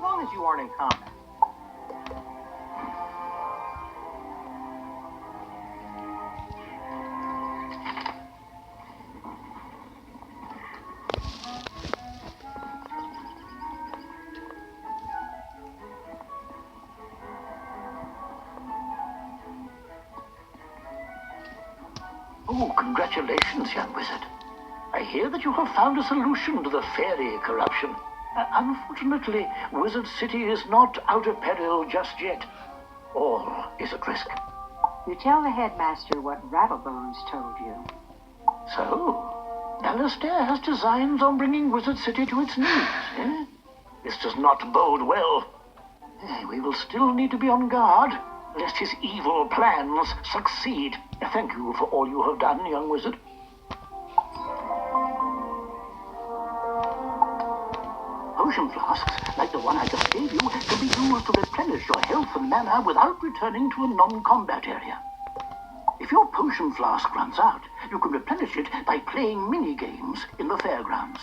long as you aren't in combat. Oh, congratulations, young wizard. I hear that you have found a solution to the fairy corruption. Unfortunately, Wizard City is not out of peril just yet. All is at risk. You tell the headmaster what Rattlebones told you. So, Alastair has designs on bringing Wizard City to its knees, eh? This does not bode well. We will still need to be on guard, lest his evil plans succeed. Thank you for all you have done, young wizard. Potion flasks, like the one I just gave you, can be used to replenish your health and mana without returning to a non-combat area. If your potion flask runs out, you can replenish it by playing mini-games in the fairgrounds.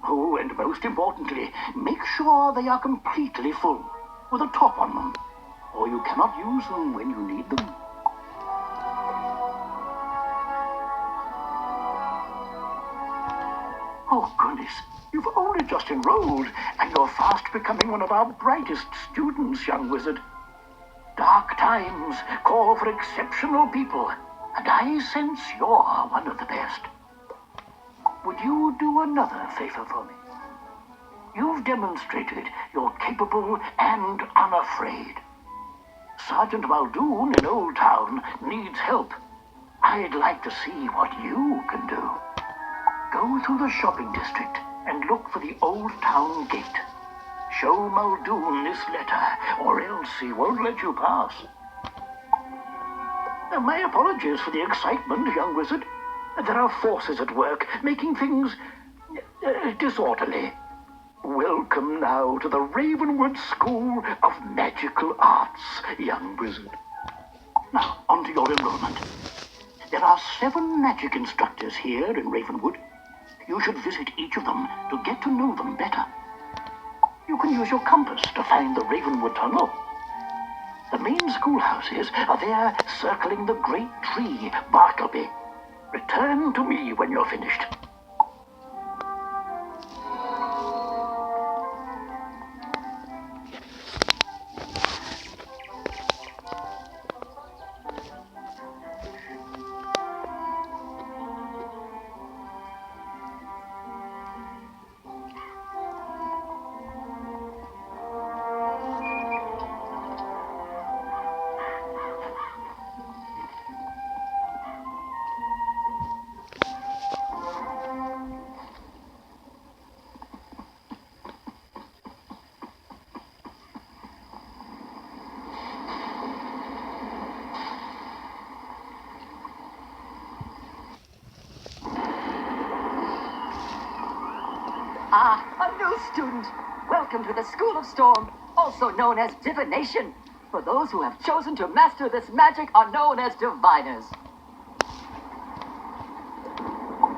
Oh, and most importantly, make sure they are completely full, with a top on them, or you cannot use them when you need them. Oh, goodness, you've only just enrolled, and you're fast becoming one of our brightest students, young wizard. Dark times call for exceptional people, and I sense you're one of the best. Would you do another favor for me? You've demonstrated you're capable and unafraid. Sergeant Muldoon in Old Town needs help. I'd like to see what you can do. Go through the shopping district and look for the Old Town gate. Show Muldoon this letter, or else he won't let you pass. My apologies for the excitement, young wizard. There are forces at work, making things disorderly. Welcome now to the Ravenwood School of Magical Arts, young wizard. Now, on to your enrollment. There are 7 magic instructors here in Ravenwood. You should visit each of them to get to know them better. You can use your compass to find the Ravenwood Tunnel. The main schoolhouses are there circling the great tree, Bartleby. Return to me when you're finished. A new student. Welcome to the School of Storm, also known as Divination. For those who have chosen to master this magic are known as Diviners.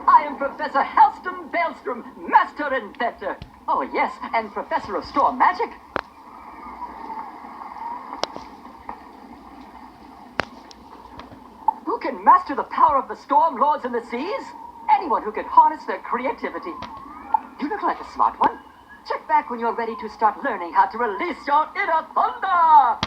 I am Professor Helston Baelstrom, Master Inventor. Oh yes, and Professor of Storm Magic. Who can master the power of the Storm Lords and the Seas? Anyone who can harness their creativity. You look like a smart one. Check back when you're ready to start learning how to release your inner thunder!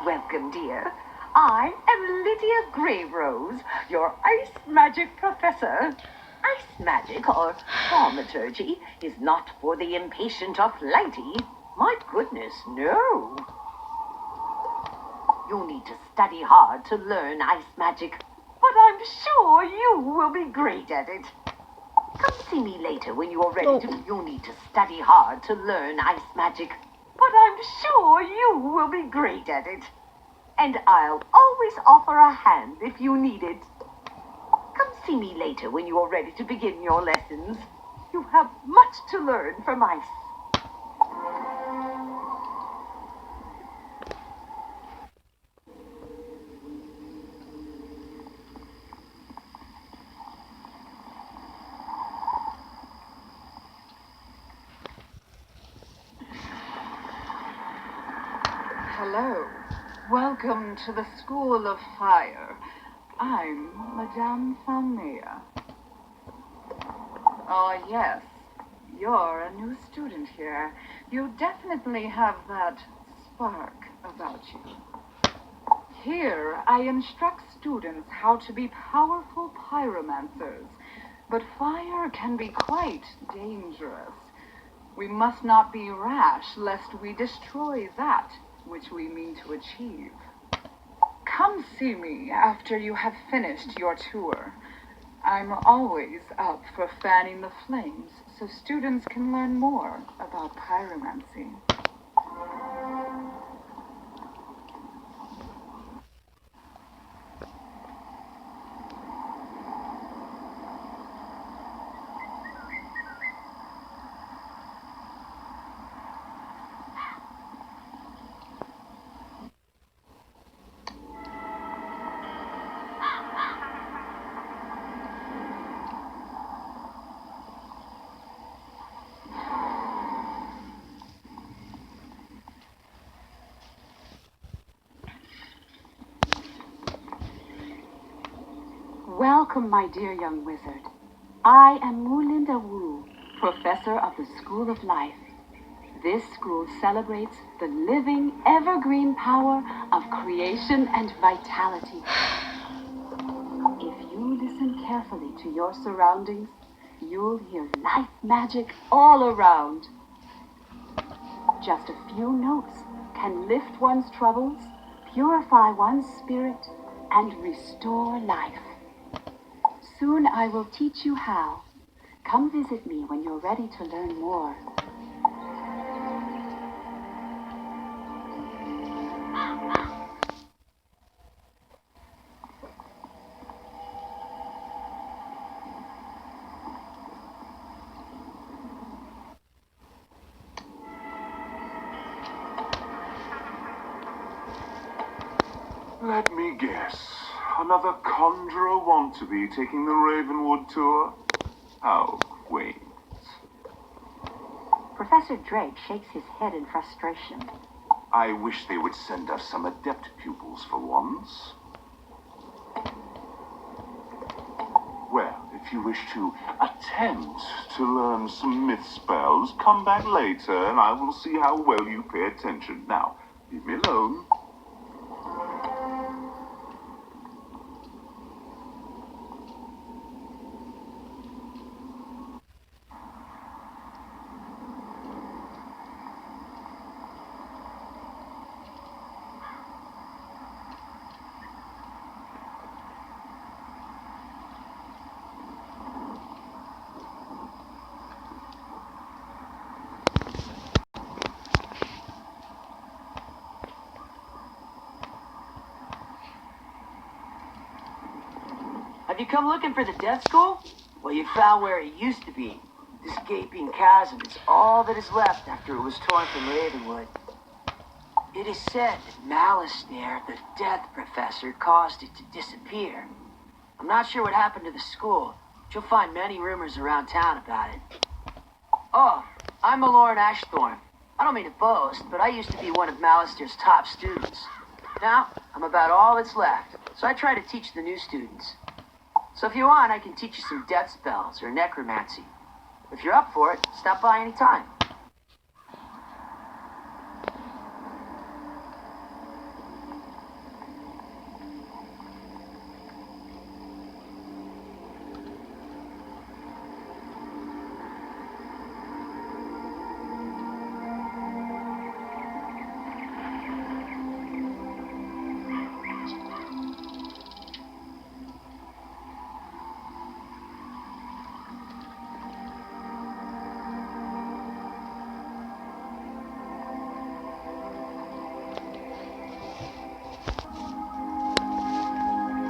Welcome, dear. I am Lydia Graverose, your ice magic professor. Ice magic, or thaumaturgy, is not for the impatient or flighty. My goodness, no. You'll need to study hard to learn ice magic, but I'm sure you will be great at it. Come see me later when you're ready to... You'll need to study hard to learn ice magic, but I'm sure you will be great at it. And I'll always offer a hand if you need it. Come see me later when you're ready to begin your lessons. You have much to learn from ice. Hello. Welcome to the School of Fire. I'm Madame Falmea. Oh, yes. You're a new student here. You definitely have that spark about you. Here, I instruct students how to be powerful pyromancers. But fire can be quite dangerous. We must not be rash, lest we destroy that which we mean to achieve. Come see me after you have finished your tour. I'm always up for fanning the flames so students can learn more about pyromancy. Welcome, my dear young wizard. I am Mulinda Wu, professor of the School of Life. This school celebrates the living, evergreen power of creation and vitality. If you listen carefully to your surroundings, you'll hear life magic all around. Just a few notes can lift one's troubles, purify one's spirit, and restore life. Soon I will teach you how. Come visit me when you're ready to learn more. Let me guess. Another conjurer want-to-be taking the Ravenwood tour? How quaint. Professor Drake shakes his head in frustration. I wish they would send us some adept pupils for once. Well, if you wish to attempt to learn some myth spells, come back later and I will see how well you pay attention. Now, leave me alone. Have you come looking for the Death School? Well, you found where it used to be. This gaping chasm is all that is left after it was torn from Ravenwood. It is said that Malistaire, the Death Professor, caused it to disappear. I'm not sure what happened to the school, but you'll find many rumors around town about it. Oh, I'm Aloran Ashthorn. I don't mean to boast, but I used to be one of Malistaire's top students. Now, I'm about all that's left, so I try to teach the new students. So if you want, I can teach you some death spells or necromancy. If you're up for it, stop by any time.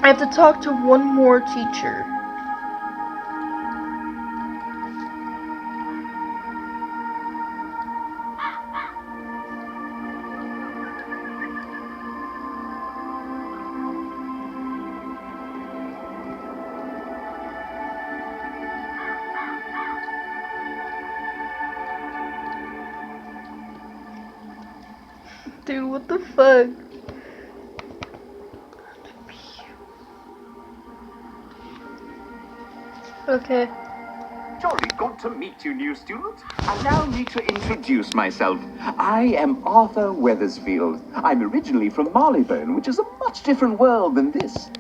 I have to talk to one more teacher. Dude, what the fuck? Okay. Jolly good to meet you, new student. Allow me to introduce myself. I am Arthur Weathersfield. I'm originally from Marleybone, which is a much different world than this.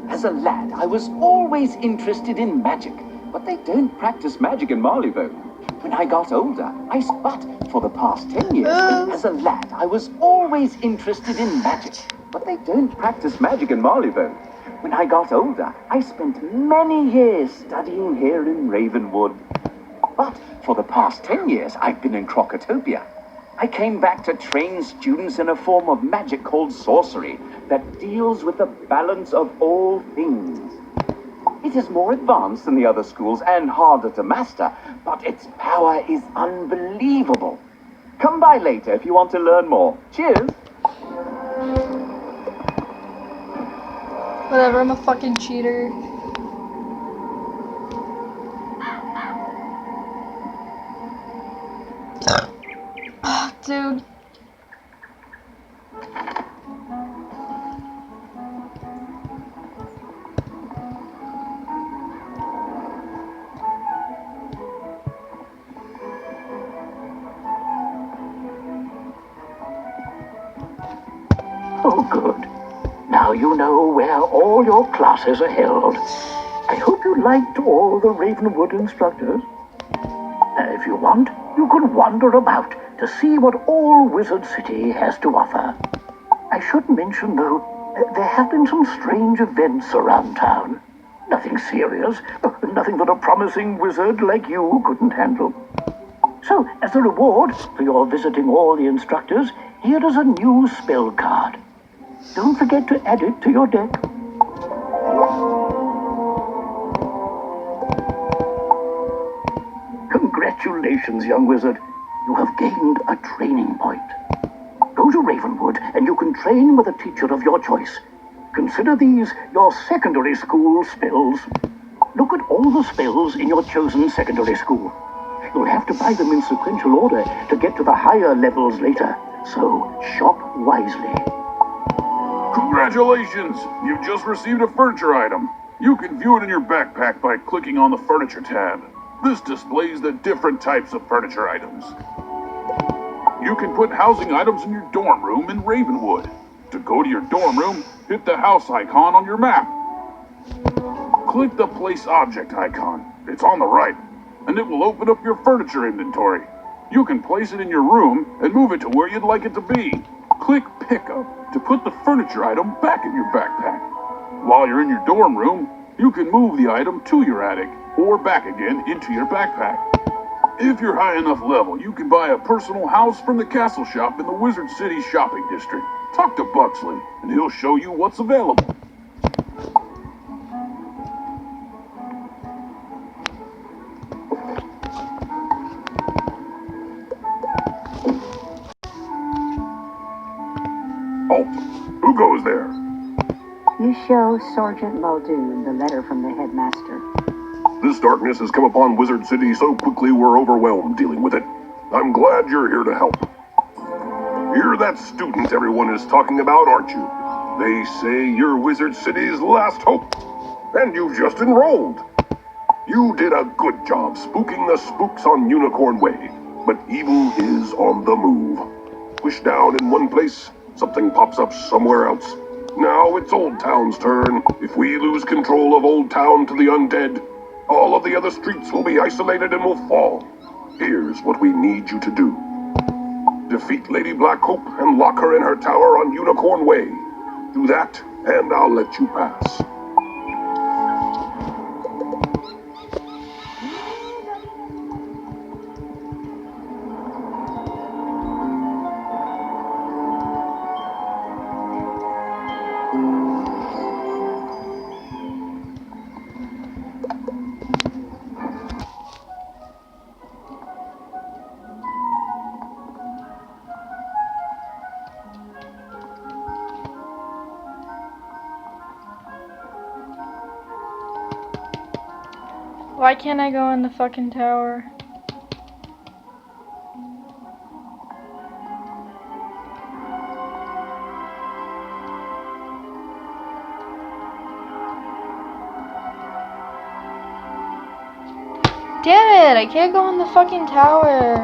As a lad, I was always interested in magic, but they don't practice magic in Marleybone. When I got older, but for the past 10 years, as a lad, I was always interested in magic, but they don't practice magic in Marleybone. When I got older, I spent many years studying here in Ravenwood. But for the past 10 years, I've been in Crocotopia. I came back to train students in a form of magic called sorcery that deals with the balance of all things. It is more advanced than the other schools and harder to master, but its power is unbelievable. Come by later if you want to learn more. Cheers! Whatever, I'm a fucking cheater. Dude. Oh, good. Now you know where all your classes are held. I hope you liked all the Ravenwood instructors. If you want, you can wander about to see what all Wizard City has to offer. I should mention, though, there have been some strange events around town. Nothing serious, nothing that a promising wizard like you couldn't handle. So, as a reward for your visiting all the instructors, here is a new spell card. Don't forget to add it to your deck. Congratulations, young wizard. You have gained a training point. Go to Ravenwood and you can train with a teacher of your choice. Consider these your secondary school spells. Look at all the spells in your chosen secondary school. You'll have to buy them in sequential order to get to the higher levels later. So, shop wisely. Congratulations! You've just received a furniture item. You can view it in your backpack by clicking on the Furniture tab. This displays the different types of furniture items. You can put housing items in your dorm room in Ravenwood. To go to your dorm room, hit the house icon on your map. Click the Place Object icon. It's on the right, and it will open up your furniture inventory. You can place it in your room and move it to where you'd like it to be. Click Pickup to put the furniture item back in your backpack. While you're in your dorm room, you can move the item to your attic or back again into your backpack. If you're high enough level, you can buy a personal house from the castle shop in the Wizard City shopping district. Talk to Buxley, and he'll show you what's available. Oh, who goes there? You show Sergeant Muldoon the letter from the headmaster. This darkness has come upon Wizard City so quickly we're overwhelmed dealing with it. I'm glad you're here to help. You're that student everyone is talking about, aren't you? They say you're Wizard City's last hope. And you've just enrolled. You did a good job spooking the spooks on Unicorn Way. But evil is on the move. Push down in one place, something pops up somewhere else. Now it's Old Town's turn. If we lose control of Old Town to the undead, all of the other streets will be isolated and will fall. Here's what we need you to do. Defeat Lady Blackhope and lock her in her tower on Unicorn Way. Do that, and I'll let you pass. Why can't I go in the fucking tower? Damn it, I can't go in the fucking tower.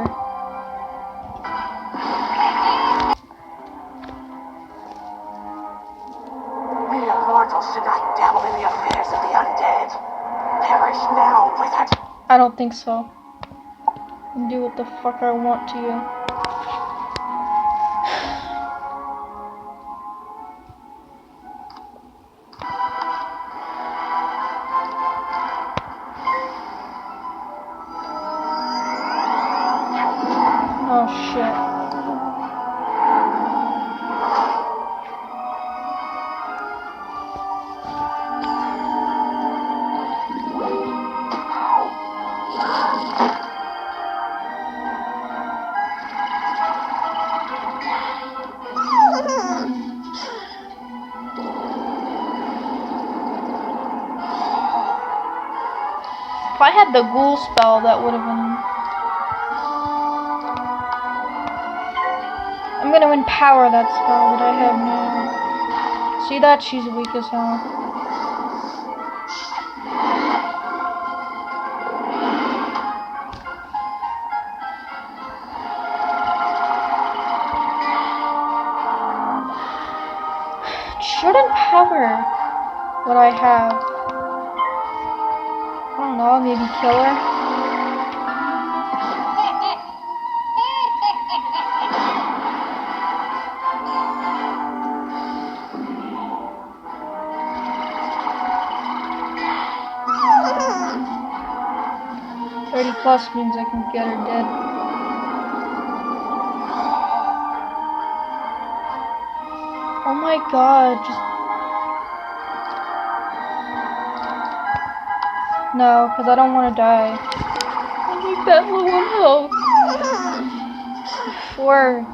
Mere mortals should not dabble in the affairs of the undead. Perish now, wizard! I don't think so. I can do what the fuck I want to you. Oh shit. If I had the ghoul spell, that would have been... I'm gonna empower that spell that I have now. See that? She's weak as hell. It should empower what I have. I don't know, maybe kill her? 30 plus means I can get her dead. Oh my god, just... No, because I don't want to die. I'm like that low on health. Before...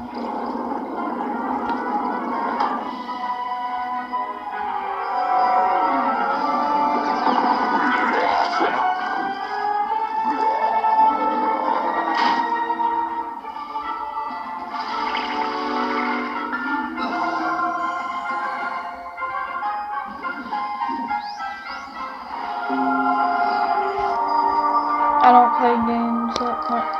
I don't play games that much.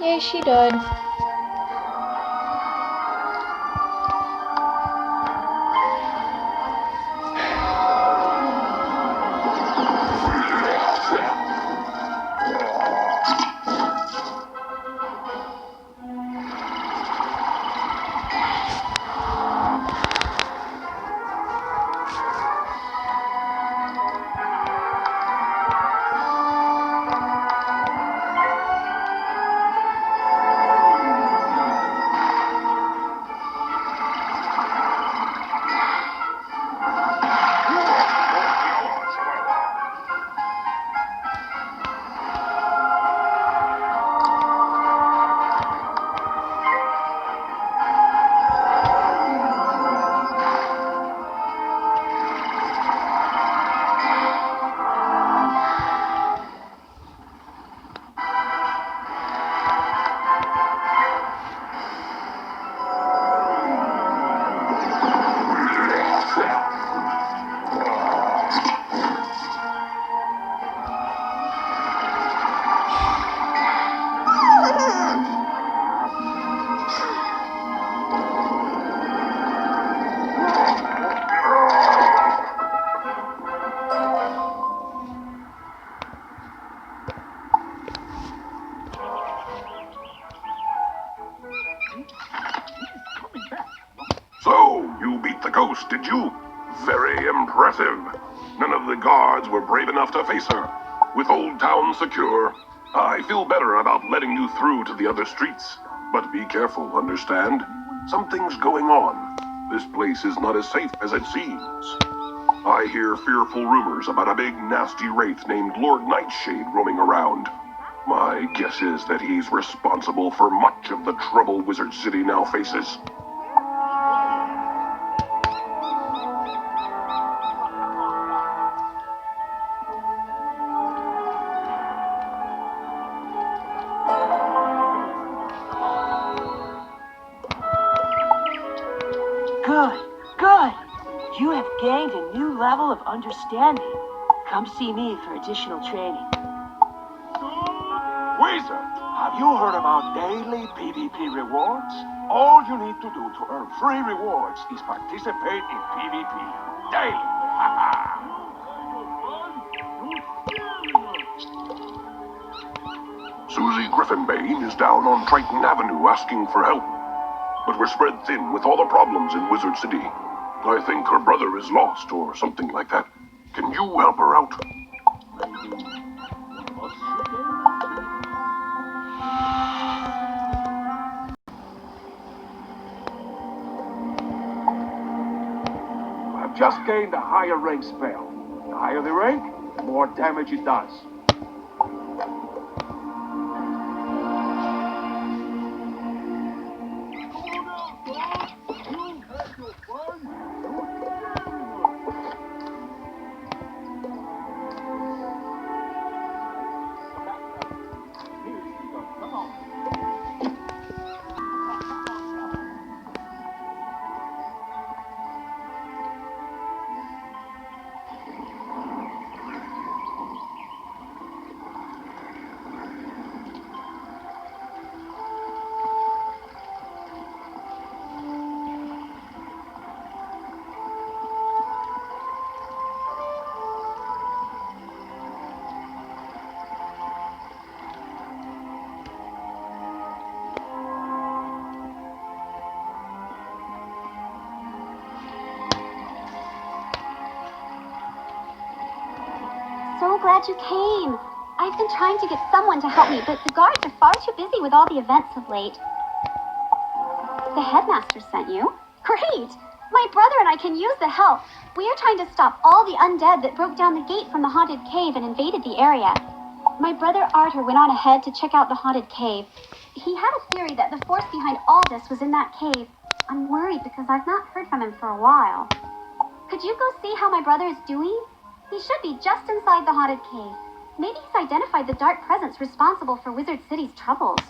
Yay, she died. So, you beat the ghost, did you? Very impressive. None of the guards were brave enough to face her. With Old Town secure, I feel better about letting you through to the other streets. But be careful, understand? Something's going on. This place is not as safe as it seems. I hear fearful rumors about a big nasty wraith named Lord Nightshade roaming around. My guess is that he's responsible for much of the trouble Wizard City now faces. gained a new level of understanding. Come see me for additional training. Wizard, have you heard about daily PvP rewards? All you need to do to earn free rewards is participate in PvP daily. Susie Griffinbane is down on Triton Avenue asking for help. But we're spread thin with all the problems in Wizard City. I think her brother is lost or something like that. Can you help her out? I've just gained a higher rank spell. The higher the rank, the more damage it does. So glad you came. I've been trying to get someone to help me, but the guards are far too busy with all the events of late. The headmaster sent you? Great! My brother and I can use the help. We are trying to stop all the undead that broke down the gate from the haunted cave and invaded the area. My brother Arthur went on ahead to check out the haunted cave. He had a theory that the force behind all this was in that cave. I'm worried because I've not heard from him for a while. Could you go see how my brother is doing? He should be just inside the haunted cave. Maybe he's identified the dark presence responsible for Wizard City's troubles.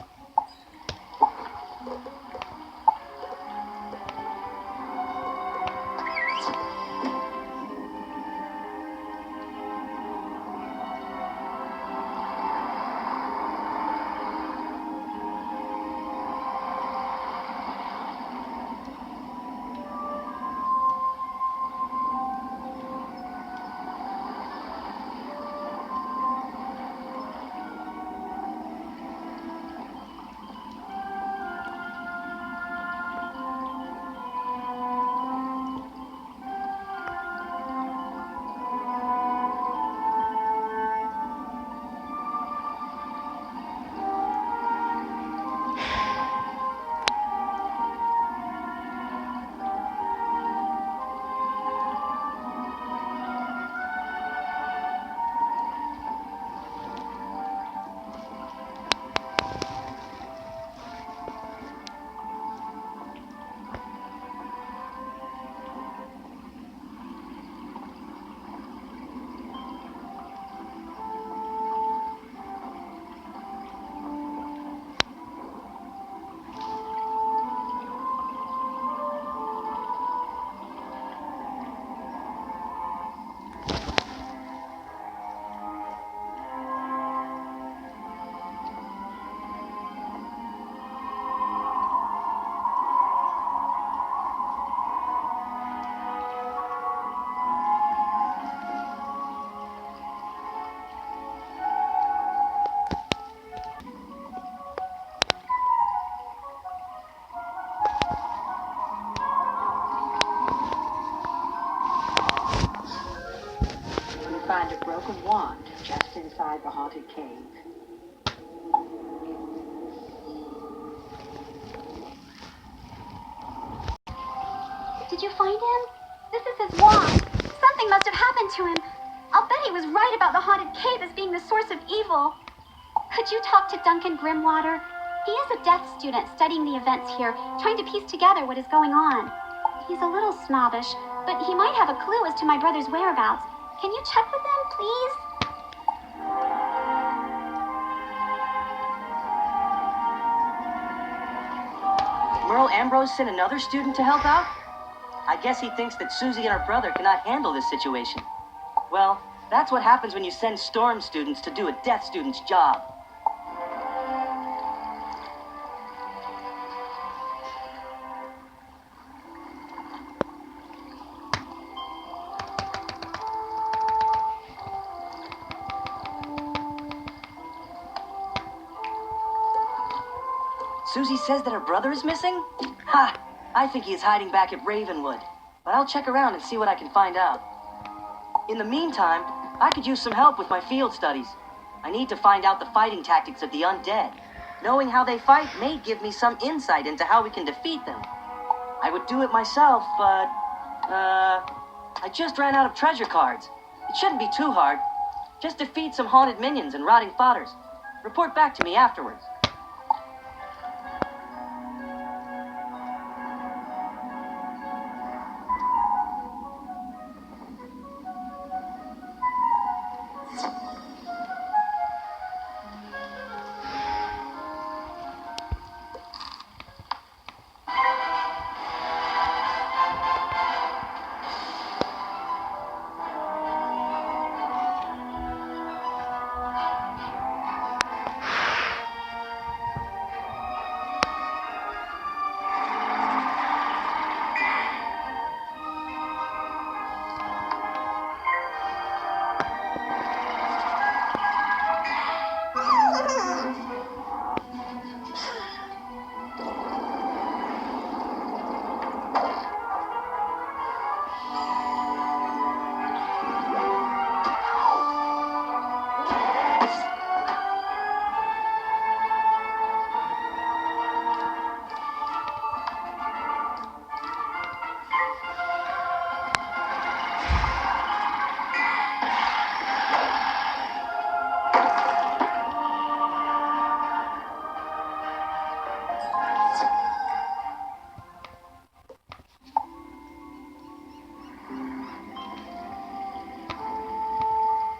Find a broken wand just inside the haunted cave. Did you find him? This is his wand. Something must have happened to him. I'll bet he was right about the haunted cave as being the source of evil. Could you talk to Duncan Grimwater? He is a death student studying the events here, trying to piece together what is going on. He's a little snobbish, but he might have a clue as to my brother's whereabouts. Can you check with him, please? Merle Ambrose sent another student to help out? I guess he thinks that Susie and her brother cannot handle this situation. Well, that's what happens when you send Storm students to do a Death student's job. Susie says that her brother is missing? Ha! I think he is hiding back at Ravenwood. But I'll check around and see what I can find out. In the meantime, I could use some help with my field studies. I need to find out the fighting tactics of the undead. Knowing how they fight may give me some insight into how we can defeat them. I would do it myself, but... I just ran out of treasure cards. It shouldn't be too hard. Just defeat some haunted minions and rotting fodders. Report back to me afterwards.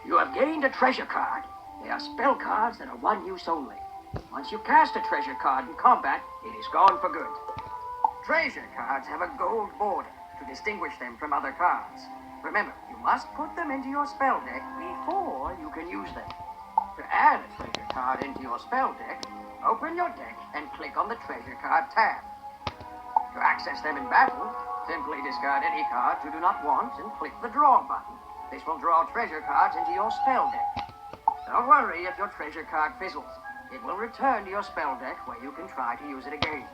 You have gained a treasure card. They are spell cards that are one use only. Once you cast a treasure card in combat, it is gone for good. Treasure cards have a gold border to distinguish them from other cards. Remember, you must put them into your spell deck before you can use them. To add a treasure card into your spell deck, open your deck and click on the treasure card tab. To access them in battle, simply discard any cards you do not want and click the draw button. This will draw treasure cards into your spell deck. Don't worry if your treasure card fizzles. It will return to your spell deck where you can try to use it again.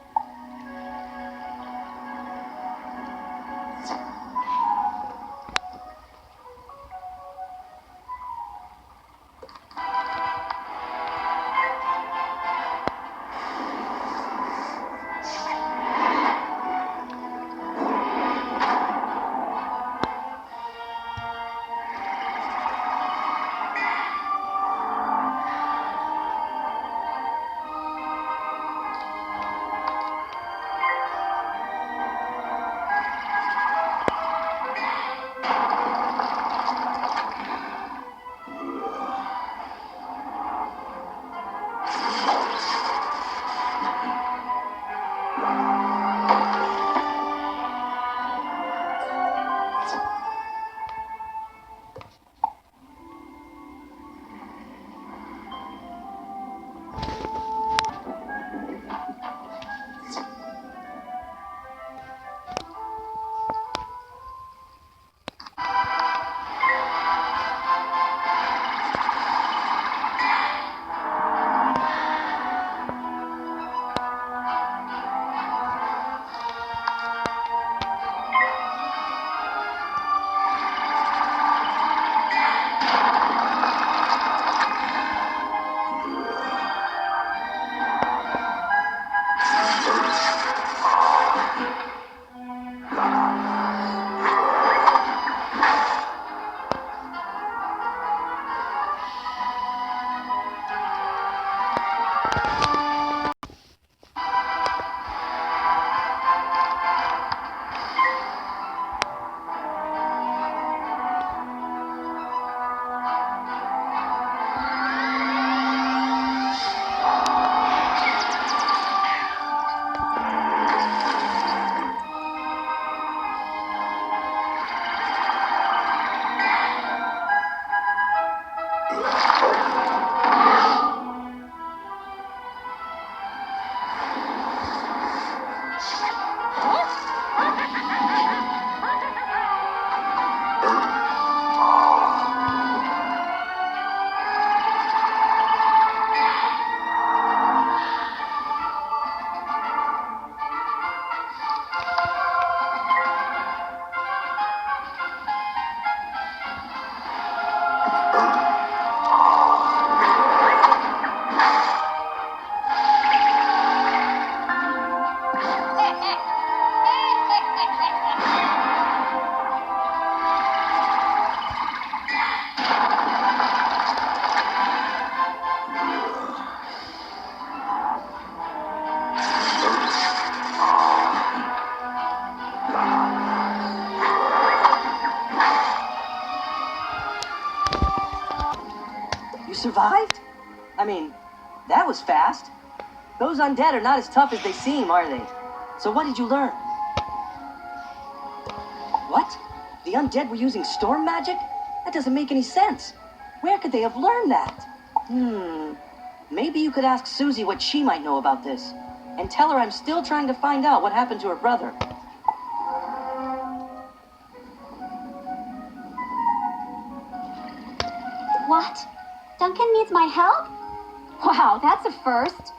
survived? I mean, that was fast. Those undead are not as tough as they seem, are they? So what did you learn? What? The undead were using storm magic? That doesn't make any sense. Where could they have learned that? Maybe you could ask Susie what she might know about this. And tell her I'm still trying to find out what happened to her brother. What? Duncan needs my help? Wow, that's a first.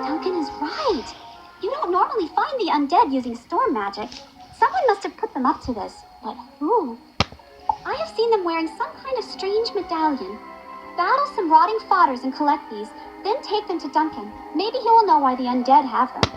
Duncan is right. You don't normally find the undead using storm magic. Someone must have put them up to this, but who? I have seen them wearing some kind of strange medallion. Battle some rotting fodders and collect these, then take them to Duncan. Maybe he will know why the undead have them.